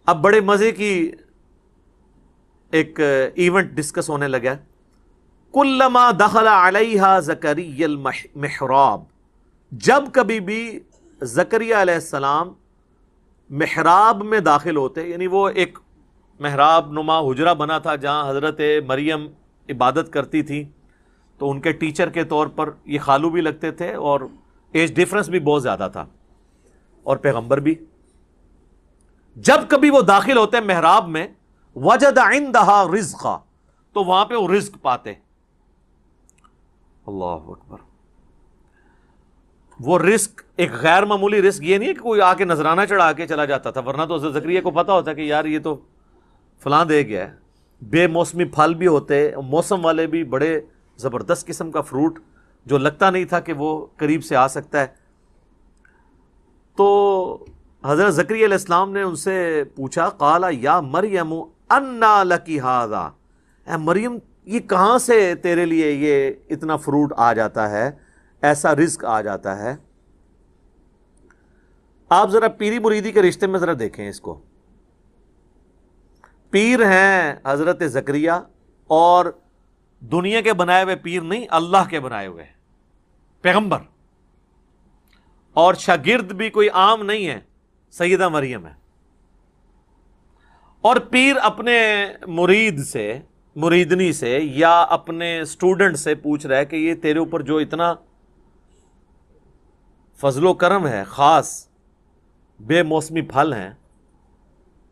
اب بڑے مزے کی ایک ایونٹ ڈسکس ہونے لگا. کلما دخل علیہا زکریا المحراب، جب کبھی بھی زکریا علیہ السلام محراب میں داخل ہوتے، یعنی وہ ایک محراب نما حجرہ بنا تھا جہاں حضرت مریم عبادت کرتی تھی، تو ان کے ٹیچر کے طور پر یہ خالو بھی لگتے تھے اور ایج ڈیفرنس بھی بہت زیادہ تھا اور پیغمبر بھی. جب کبھی وہ داخل ہوتے محراب میں، وجد عندہا رزقا، تو وہاں پہ وہ رزق پاتے. اللہ اکبر. وہ رزق ایک غیر معمولی رزق، یہ نہیں کہ کوئی آ کے نذرانہ چڑھا کے چلا جاتا تھا، ورنہ تو حضرت زکریا کو پتا ہوتا کہ یار یہ تو فلاں دے گیا ہے. بے موسمی پھل بھی ہوتے، موسم والے بھی، بڑے زبردست قسم کا فروٹ جو لگتا نہیں تھا کہ وہ قریب سے آ سکتا ہے. تو حضرت زکریا علیہ السلام نے ان سے پوچھا، قال یا مریم انا لکی ھذا، اے مریم یہ کہاں سے تیرے لیے یہ اتنا فروٹ آ جاتا ہے، ایسا رزق آ جاتا ہے. آپ ذرا پیری مریدی کے رشتے میں ذرا دیکھیں اس کو. پیر ہیں حضرت زکریا، اور دنیا کے بنائے ہوئے پیر نہیں، اللہ کے بنائے ہوئے پیغمبر. اور شاگرد بھی کوئی عام نہیں ہے، سیدہ مریم ہے. اور پیر اپنے مرید سے، مریدنی سے، یا اپنے سٹوڈنٹ سے پوچھ رہا ہے کہ یہ تیرے اوپر جو اتنا فضل و کرم ہے، خاص بے موسمی پھل ہیں،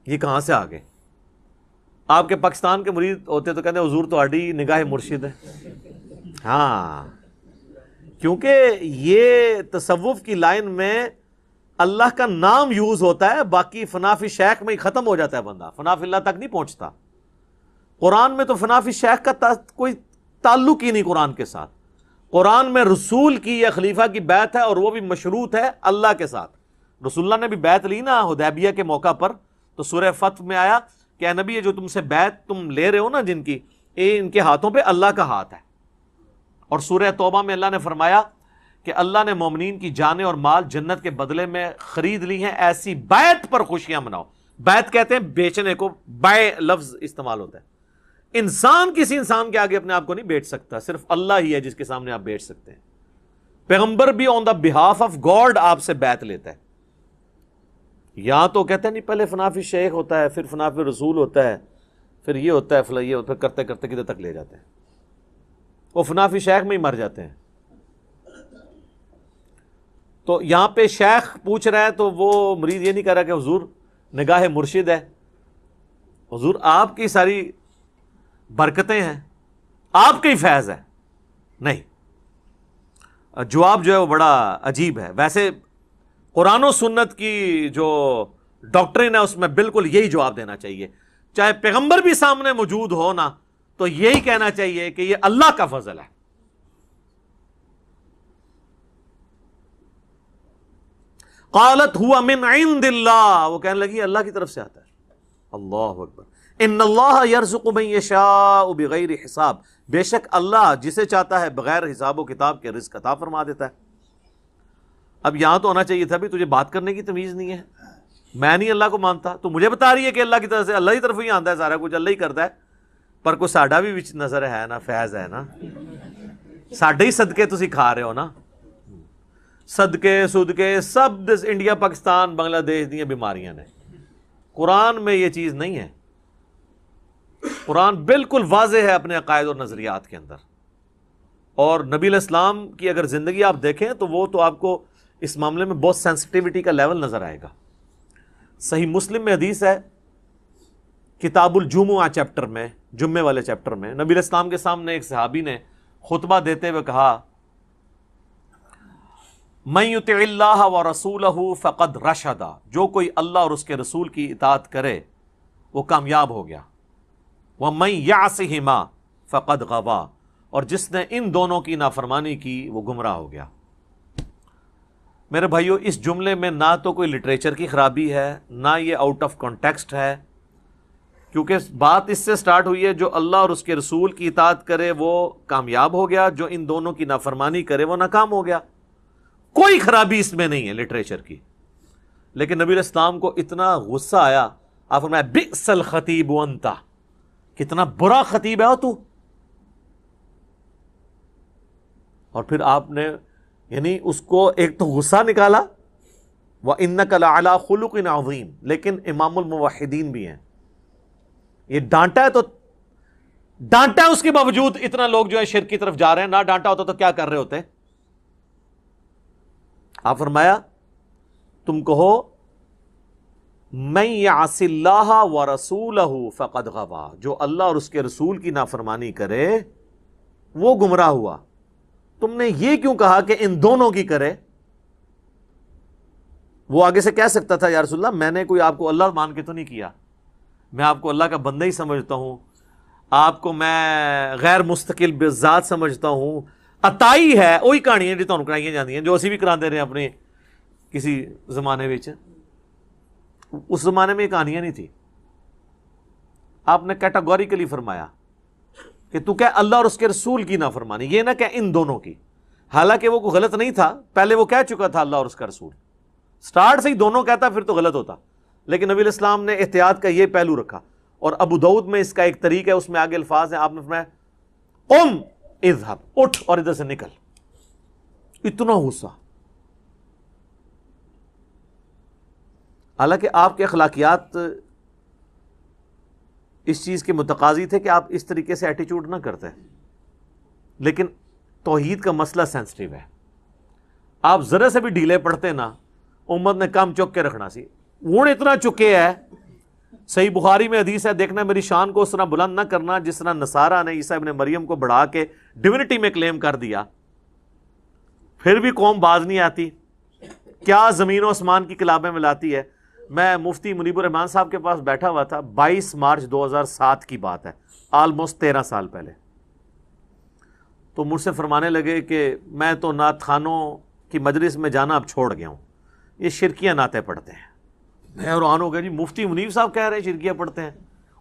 یہ کہاں سے آ گئے؟ آپ کے پاکستان کے مرید ہوتے تو کہتے ہیں حضور تو آڈی نگاہ مرشد ہے. ہاں، کیونکہ یہ تصوف کی لائن میں اللہ کا نام یوز ہوتا ہے، باقی فنا فی شیخ میں ہی ختم ہو جاتا ہے بندہ، فنا فی اللہ تک نہیں پہنچتا. قرآن میں تو فنا فی شیخ کا کوئی تعلق ہی نہیں قرآن کے ساتھ. قرآن میں رسول کی یا خلیفہ کی بیعت ہے، اور وہ بھی مشروط ہے اللہ کے ساتھ. رسول اللہ نے بھی بیعت لی نا حدیبیہ کے موقع پر، تو سورہ فتح میں آیا کہ اے نبی یہ جو تم سے بیعت تم لے رہے ہو نا جن کی، ان کے ہاتھوں پہ اللہ کا ہاتھ ہے. اور سورہ توبہ میں اللہ نے فرمایا کہ اللہ نے مومنین کی جانیں اور مال جنت کے بدلے میں خرید لی ہیں، ایسی بیعت پر خوشیاں مناؤ. بیعت کہتے ہیں بیچنے کو، بائے لفظ استعمال ہوتا ہے. انسان کسی انسان کے آگے اپنے آپ کو نہیں بیچ سکتا، صرف اللہ ہی ہے جس کے سامنے آپ بیچ سکتے ہیں. پیغمبر بھی آن دا بہاف آف گاڈ آپ سے بیعت لیتا ہے. یہاں تو کہتے ہیں نہیں، پہلے فنا فی شیخ ہوتا ہے، پھر فنا فی رسول ہوتا ہے، پھر یہ ہوتا ہے، فلاں یہ ہوتا ہے، کرتے کرتے کدھر تک لے جاتے ہیں. وہ فنا فی شیخ میں ہی مر جاتے ہیں. تو یہاں پہ شیخ پوچھ رہا ہے تو وہ مرید یہ نہیں کہہ رہا کہ حضور نگاہ مرشد ہے، حضور آپ کی ساری برکتیں ہیں، آپ کا ہی فیض ہے. نہیں، جواب جو ہے وہ بڑا عجیب ہے. ویسے قرآن و سنت کی جو ڈاکٹرن ہے اس میں بالکل یہی جواب دینا چاہیے، چاہے پیغمبر بھی سامنے موجود ہو نا، تو یہی کہنا چاہیے کہ یہ اللہ کا فضل ہے. قالت ہوا من عند اللہ، وہ کہنے لگی اللہ کی طرف سے آتا ہے. اللہ اکبر. ان اللہ یرزق من یشاء بغیر حساب، بے شک اللہ جسے چاہتا ہے بغیر حساب و کتاب کے رزق عطا فرما دیتا ہے. اب یہاں تو ہونا چاہیے تھا بھی تجھے بات کرنے کی تمیز نہیں ہے، میں نہیں اللہ کو مانتا، تو مجھے بتا رہی ہے کہ اللہ کی طرف سے، اللہ کی طرف ہی آتا ہے سارا کچھ، اللہ ہی کرتا ہے. پر کوئی ساڈا بھی وچ نظر ہے نا، فیض ہے نا، ساڈے ہی صدقے تسی کھا رہے ہو نا. صدقے صدقے سب انڈیا پاکستان بنگلہ دیش دیا بیماریاں نے. قرآن میں یہ چیز نہیں ہے. قرآن بالکل واضح ہے اپنے عقائد اور نظریات کے اندر. اور نبی علیہ السلام کی اگر زندگی آپ دیکھیں تو وہ تو آپ کو اس معاملے میں بہت سینسٹیوٹی کا لیول نظر آئے گا. صحیح مسلم میں حدیث ہے، کتاب الجمعہ چیپٹر میں، جمعے والے چیپٹر میں، نبی علیہ السلام کے سامنے ایک صحابی نے خطبہ دیتے ہوئے کہا، من یطع اللہ ورسولہ فقد رشد، جو کوئی اللہ اور اس کے رسول کی اطاعت کرے وہ کامیاب ہو گیا. ومن یعصہما فقد غوا، اور جس نے ان دونوں کی نافرمانی کی وہ گمراہ ہو گیا. میرے بھائیو، اس جملے میں نہ تو کوئی لٹریچر کی خرابی ہے، نہ یہ آؤٹ آف کانٹیکسٹ ہے، کیونکہ بات اس سے سٹارٹ ہوئی ہے جو اللہ اور اس کے رسول کی اطاعت کرے وہ کامیاب ہو گیا، جو ان دونوں کی نافرمانی کرے وہ ناکام ہو گیا. کوئی خرابی اس میں نہیں ہے لٹریچر کی. لیکن نبی علیہ السلام کو اتنا غصہ آیا. آپ فرمایا بئس الخطیب انت، کتنا برا خطیب ہے تو. اور پھر آپ نے یعنی اس کو ایک تو غصہ نکالا، وَإِنَّكَ لَعَلَىٰ خُلُقٍ عَظِيمٍ، لیکن امام الموحدین بھی ہیں. یہ ڈانٹا ہے تو ڈانٹا ہے، اس کے باوجود اتنا لوگ جو ہے شرک کی طرف جا رہے ہیں. نہ ڈانٹا ہوتا تو کیا کر رہے ہوتے؟ آپ فرمایا تم کہو مَن يَعْصِ اللَّهَ وَرَسُولَهُ فَقَدْ غَوَىٰ، جو اللہ اور اس کے رسول کی نافرمانی کرے وہ گمراہ ہوا. تم نے یہ کیوں کہا کہ ان دونوں کی کرے؟ وہ آگے سے کہہ سکتا تھا یا رسول اللہ میں نے کوئی آپ کو اللہ مان کے تو نہیں کیا، میں آپ کو اللہ کا بندہ ہی سمجھتا ہوں، آپ کو میں غیر مستقل بذات سمجھتا ہوں. عطائی ہے وہی کہانیاں جو تمہیں کرائی جاتی ہیں، جو اسی بھی کراتے رہے اپنے کسی زمانے میں. اس زمانے میں یہ کہانیاں نہیں تھی. آپ نے کیٹاگوریکلی فرمایا کہ تو کہ اللہ اور اس کے رسول کی نافرمانی، یہ نہ کہ ان دونوں کی. حالانکہ وہ کوئی غلط نہیں تھا، پہلے وہ کہہ چکا تھا اللہ اور اس کا رسول، سٹارٹ سے ہی دونوں کہتا پھر تو غلط ہوتا. لیکن نبی علیہ السلام نے احتیاط کا یہ پہلو رکھا. اور ابو داؤد میں اس کا ایک طریقہ ہے، اس میں آگے الفاظ ہیں، آپ نے فرمایا قم اذهب، اٹھ اور ادھر سے نکل. اتنا غصہ. حالانکہ آپ کے اخلاقیات اس چیز کے متقاضی تھے کہ آپ اس طریقے سے ایٹیچیوڈ نہ کرتے، لیکن توحید کا مسئلہ سینسٹیو ہے. آپ ذرا سے بھی ڈھیلے پڑتے نا، امت نے کم چک کے رکھنا سی. وہ اتنا چکے ہے. صحیح بخاری میں حدیث ہے، دیکھنا میری شان کو اس طرح بلند نہ کرنا جس طرح نصارہ نے عیسیٰ ابن مریم کو بڑھا کے ڈیونٹی میں کلیم کر دیا. پھر بھی قوم باز نہیں آتی، کیا زمین و آسمان کی کلابیں ملاتی ہے. میں مفتی منیب الرحمان صاحب کے پاس بیٹھا ہوا تھا، 22 مارچ 2007 کی بات ہے، آلموسٹ 13 سال پہلے. تو مجھ سے فرمانے لگے کہ میں تو نعت خانوں کی مجلس میں جانا اب چھوڑ گیا ہوں، یہ شرکیاں نعتیں پڑھتے ہیں. میں حیران ہو گیا، جی مفتی منیب صاحب کہہ رہے ہیں شرکیاں پڑھتے ہیں.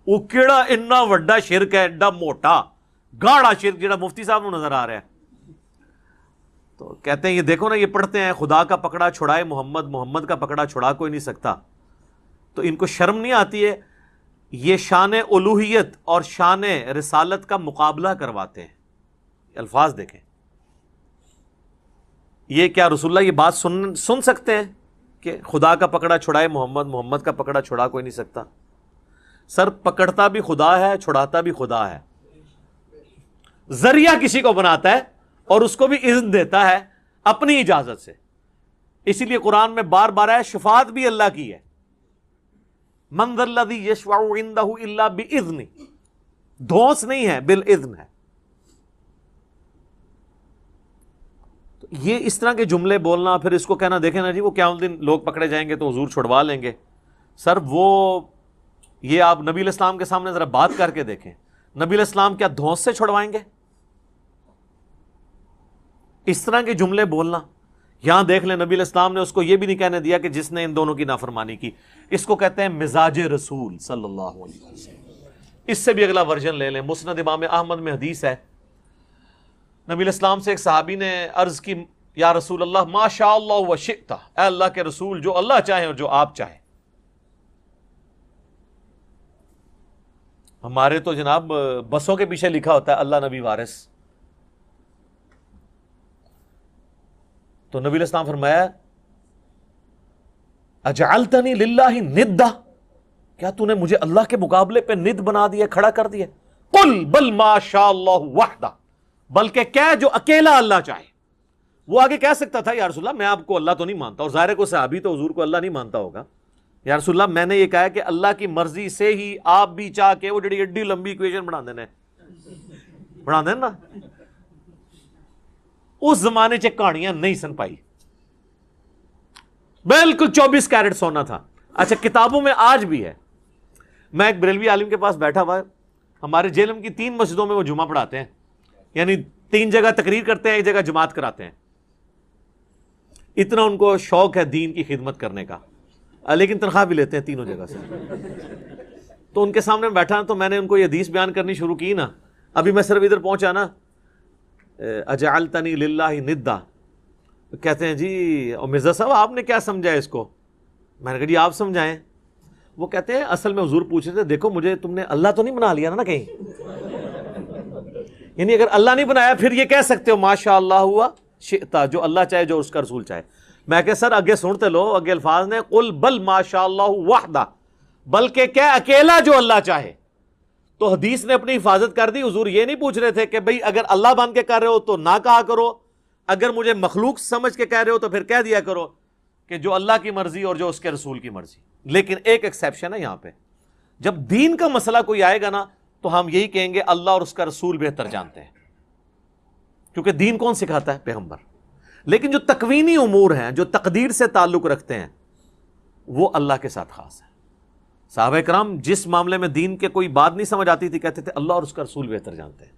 وہ کیڑا اتنا وڈا شرک ہے، ایڈا موٹا گاڑا شرک جڑا مفتی صاحب کو نظر آ رہا ہے. تو کہتے ہیں یہ دیکھو نا، یہ پڑھتے ہیں خدا کا پکڑا چھڑائے محمد، محمد کا پکڑا چھڑا کوئی نہیں سکتا. تو ان کو شرم نہیں آتی ہے؟ یہ شان الوہیت اور شان رسالت کا مقابلہ کرواتے ہیں. الفاظ دیکھیں، یہ کیا رسول اللہ یہ بات سن سکتے ہیں کہ خدا کا پکڑا چھڑائے محمد، محمد کا پکڑا چھڑا کوئی نہیں سکتا؟ سر پکڑتا بھی خدا ہے، چھڑاتا بھی خدا ہے. ذریعہ کسی کو بناتا ہے اور اس کو بھی اذن دیتا ہے اپنی اجازت سے. اسی لیے قرآن میں بار بار ہے شفاعت بھی اللہ کی ہے. من ذا الذی یشفع عندہ الا باذنہ، دھونس نہیں ہے، بالاذن ہے. یہ اس طرح کے جملے بولنا، پھر اس کو کہنا دیکھیں نا جی وہ قیامت دن لوگ پکڑے جائیں گے تو حضور چھڑوا لیں گے. سر وہ یہ آپ نبی علیہ السلام کے سامنے ذرا بات کر کے دیکھیں، نبی علیہ السلام کیا دھونس سے چھڑوائیں گے؟ اس طرح کے جملے بولنا. یہاں دیکھ لیں نبی علیہ السلام نے اس کو یہ بھی نہیں کہنے دیا کہ جس نے ان دونوں کی نافرمانی کی. اس کو کہتے ہیں مزاج رسول صلی اللہ علیہ وسلم. اس سے بھی اگلا ورژن لے لیں، مسند امام احمد میں حدیث ہے، نبی علیہ السلام سے ایک صحابی نے عرض کی یا رسول اللہ ما شاء اللہ و شئت، اے اللہ کے رسول جو اللہ چاہے اور جو آپ چاہیں. ہمارے تو جناب بسوں کے پیچھے لکھا ہوتا ہے اللہ نبی وارث. تو نبی علیہ السلام فرمایا اجعلتنی للہ ندا، کیا تو نے مجھے اللہ کے مقابلے پہ ند بنا دیا، کھڑا کر دیا؟ قل بل ما شاء اللہ وحدہ، بلکہ کیا جو اکیلا اللہ چاہے. وہ آگے کہہ سکتا تھا یا رسول اللہ میں آپ کو اللہ تو نہیں مانتا، اور ظاہر کو صحابی تو حضور کو اللہ نہیں مانتا ہوگا. یا رسول اللہ میں نے یہ کہا کہ اللہ کی مرضی سے ہی آپ بھی چاہ کے وہ جڑی ایڈی لمبی ایکویشن بنا دینا نا. اس زمانے چ کہانیاں نہیں سن پائی، بالکل 24 کیرٹ سونا تھا. اچھا کتابوں میں آج بھی ہے. میں ایک بریلوی عالم کے پاس بیٹھا ہوا ہے، ہمارے جیلم کی 3 مسجدوں میں وہ جمعہ پڑھاتے ہیں، یعنی 3 جگہ تقریر کرتے ہیں، 1 جگہ جماعت کراتے ہیں. اتنا ان کو شوق ہے دین کی خدمت کرنے کا، لیکن تنخواہ بھی لیتے ہیں 3 جگہ سے. تو ان کے سامنے بیٹھا تو میں نے ان کو یہ حدیث بیان کرنی شروع کی نا. ابھی میں صرف ادھر پہنچا نا، اجعلتنی للہ ندا، کہتے ہیں جی مرزا صاحب آپ نے کیا سمجھا اس کو؟ میں نے کہا جی آپ سمجھائیں. وہ کہتے ہیں اصل میں حضور پوچھ رہے تھے دیکھو مجھے تم نے اللہ تو نہیں بنا لیا نا کہیں, یعنی اگر اللہ نہیں بنایا پھر یہ کہہ سکتے ہو ماشاء اللہ ہوا شئتا, جو اللہ چاہے جو اس کا رسول چاہے. میں کہ سر اگے سنتے لو, اگے الفاظ نے قل بل ماشاء اللہ وحدہ, بلکہ کیا اکیلا جو اللہ چاہے. تو حدیث نے اپنی حفاظت کر دی. حضور یہ نہیں پوچھ رہے تھے کہ بھئی اگر اللہ بن کے کر رہے ہو تو نہ کہا کرو, اگر مجھے مخلوق سمجھ کے کہہ رہے ہو تو پھر کہہ دیا کرو کہ جو اللہ کی مرضی اور جو اس کے رسول کی مرضی. لیکن ایک ایکسیپشن ہے یہاں پہ, جب دین کا مسئلہ کوئی آئے گا نا تو ہم یہی کہیں گے اللہ اور اس کا رسول بہتر جانتے ہیں, کیونکہ دین کون سکھاتا ہے؟ پیغمبر. لیکن جو تکوینی امور ہیں, جو تقدیر سے تعلق رکھتے ہیں, وہ اللہ کے ساتھ خاص ہے. صحابہ کرام جس معاملے میں دین کے کوئی بات نہیں سمجھ آتی تھی کہتے تھے اللہ اور اس کا رسول بہتر جانتے ہیں.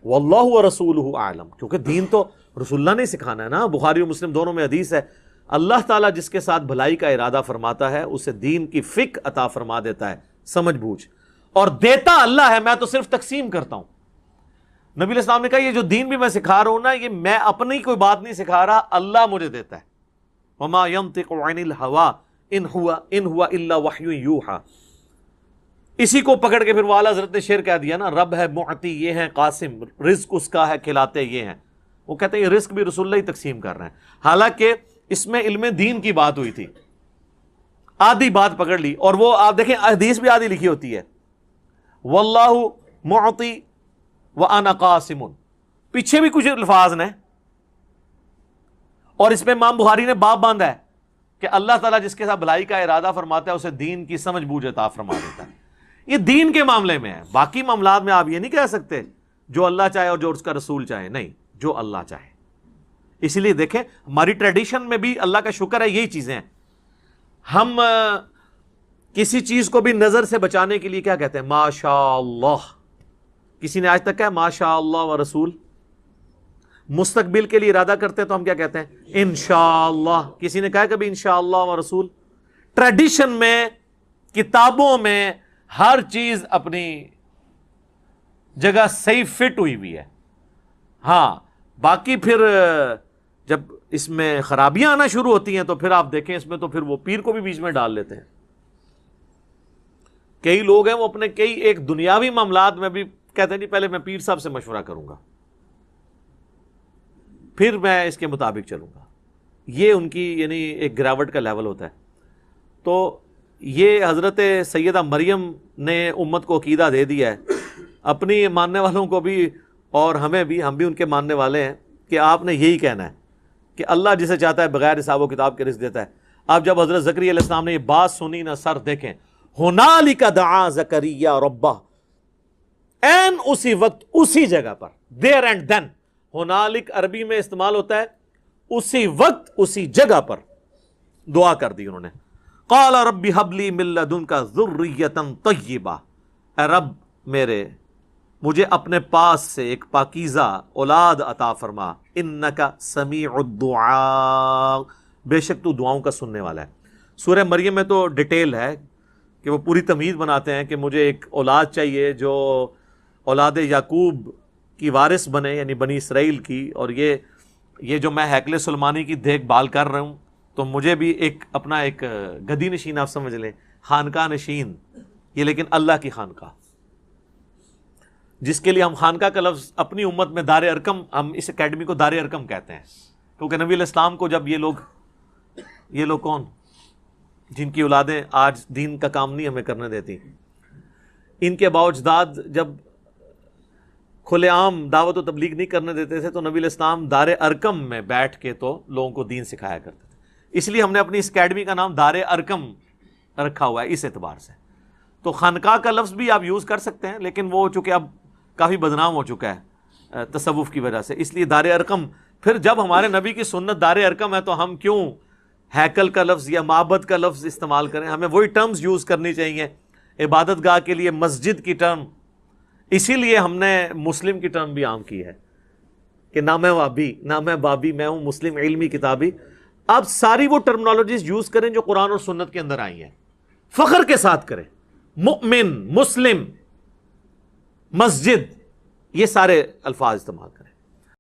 واللہ ورسولہ اعلم, کیونکہ دین تو رسول اللہ نے سکھانا ہے نا. بخاری و مسلم دونوں میں حدیث ہے, اللہ تعالیٰ جس کے ساتھ بھلائی کا ارادہ فرماتا ہے اسے دین کی فقہ عطا فرما دیتا ہے, سمجھ بوجھ, اور دیتا اللہ ہے, میں تو صرف تقسیم کرتا ہوں. نبی علیہ السلام نے کہا یہ جو دین بھی میں سکھا رہا ہوں نا, یہ میں اپنی کوئی بات نہیں سکھا رہا, اللہ مجھے دیتا ہے. وما ينطق عن الهوى ان هو الا وحی یوحى. اسی کو پکڑ کے پھر والا حضرت نے شعر کہہ دیا نا, رب ہے معطی یہ ہے قاسم, رزق اس کا ہے کھلاتے یہ ہیں. وہ کہتے ہیں یہ رزق بھی رسول اللہ ہی تقسیم کر رہے ہیں, حالانکہ اس میں علم دین کی بات ہوئی تھی. آدھی بات پکڑ لی, اور وہ آپ دیکھیں حدیث بھی آدھی لکھی ہوتی ہے, واللہ معطی وانا قاسم, پیچھے بھی کچھ الفاظ نے, اور اس میں امام بخاری نے باب باندھا ہے کہ اللہ تعالیٰ جس کے ساتھ بھلائی کا ارادہ فرماتا ہے اسے دین کی سمجھ بوجھ عطا فرما دیتا ہے. یہ دین کے معاملے میں ہے, باقی معاملات میں آپ یہ نہیں کہہ سکتے جو اللہ چاہے اور جو اس کا رسول چاہے, نہیں, جو اللہ چاہے. اسی لیے دیکھیں ہماری ٹریڈیشن میں بھی اللہ کا شکر ہے یہی چیزیں ہیں. ہم کسی چیز کو بھی نظر سے بچانے کے لیے کیا کہتے ہیں؟ ماشاء اللہ. کسی نے آج تک کہا ماشاء اللہ و رسول؟ مستقبل کے لیے ارادہ کرتے ہیں تو ہم کیا کہتے ہیں؟ انشاءاللہ. کسی نے کہا کبھی انشاءاللہ و رسول؟ ٹریڈیشن میں, کتابوں میں ہر چیز اپنی جگہ صحیح فٹ ہوئی ہوئی ہے. ہاں باقی پھر جب اس میں خرابیاں آنا شروع ہوتی ہیں تو پھر آپ دیکھیں اس میں تو پھر وہ پیر کو بھی بیچ میں ڈال لیتے ہیں. کئی لوگ ہیں وہ اپنے کئی ایک دنیاوی معاملات میں بھی کہتے ہیں نہیں پہلے میں پیر صاحب سے مشورہ کروں گا پھر میں اس کے مطابق چلوں گا. یہ ان کی یعنی ایک گراوٹ کا لیول ہوتا ہے. تو یہ حضرت سیدہ مریم نے امت کو عقیدہ دے دیا ہے, اپنی ماننے والوں کو بھی اور ہمیں بھی, ہم بھی ان کے ماننے والے ہیں کہ آپ نے یہی کہنا ہے کہ اللہ جسے چاہتا ہے بغیر حساب و کتاب کے رزق دیتا ہے. آپ جب حضرت زکریا علیہ السلام نے یہ بات سنی نا, سر دیکھیں, ہنالک دعا زکریا ربہ, این اسی وقت اسی جگہ پر, دیر اینڈ دین. ہنالک عربی میں استعمال ہوتا ہے اسی وقت اسی جگہ پر دعا کر دی انہوں نے. قال رب هب لي من لدنك ذرية طیبہ, اے رب میرے مجھے اپنے پاس سے ایک پاکیزہ اولاد عطا فرما, انک سمیع الدعاء, بے شک تو دعاؤں کا سننے والا ہے. سورہ مریم میں تو ڈیٹیل ہے کہ وہ پوری تمہید بناتے ہیں کہ مجھے ایک اولاد چاہیے جو اولاد یعقوب کی وارث بنے, یعنی بنی اسرائیل کی, اور یہ جو میں ہیکل سلمانی کی دیکھ بھال کر رہا ہوں تو مجھے بھی ایک اپنا ایک گدی نشین آپ سمجھ لیں, خانقاہ نشین, یہ لیکن اللہ کی خانقاہ, جس کے لیے ہم خانقاہ کا لفظ اپنی امت میں دار ارکم, ہم اس اکیڈمی کو دار ارکم کہتے ہیں, کیونکہ نبی علیہ السلام کو جب یہ لوگ کون جن کی اولادیں آج دین کا کام نہیں ہمیں کرنے دیتی, ان کے باوجداد جب کھلے عام دعوت و تبلیغ نہیں کرنے دیتے تھے تو نبی علیہ السلام دار ارکم میں بیٹھ کے تو لوگوں کو دین سکھایا کرتے تھے. اس لیے ہم نے اپنی اس اکیڈمی کا نام دار ارکم رکھا ہوا ہے اس اعتبار سے. تو خانقاہ کا لفظ بھی آپ یوز کر سکتے ہیں, لیکن وہ چونکہ اب کافی بدنام ہو چکا ہے تصوف کی وجہ سے, اس لیے دار ارکم. پھر جب ہمارے نبی کی سنت دار ارکم ہے تو ہم کیوں ہیکل کا لفظ یا معبد کا لفظ استعمال کریں؟ ہمیں وہی ٹرمز یوز کرنی چاہیے. عبادت گاہ کے لیے مسجد کی ٹرم, اسی لیے ہم نے مسلم کی ٹرم بھی عام کی ہے کہ نہ میں وابی نہ میں بابی, میں ہوں مسلم علمی کتابی. آپ ساری وہ ٹرمنالوجیز یوز کریں جو قرآن اور سنت کے اندر آئی ہیں, فخر کے ساتھ کریں. مؤمن, مسلم, مسجد, یہ سارے الفاظ استعمال کریں.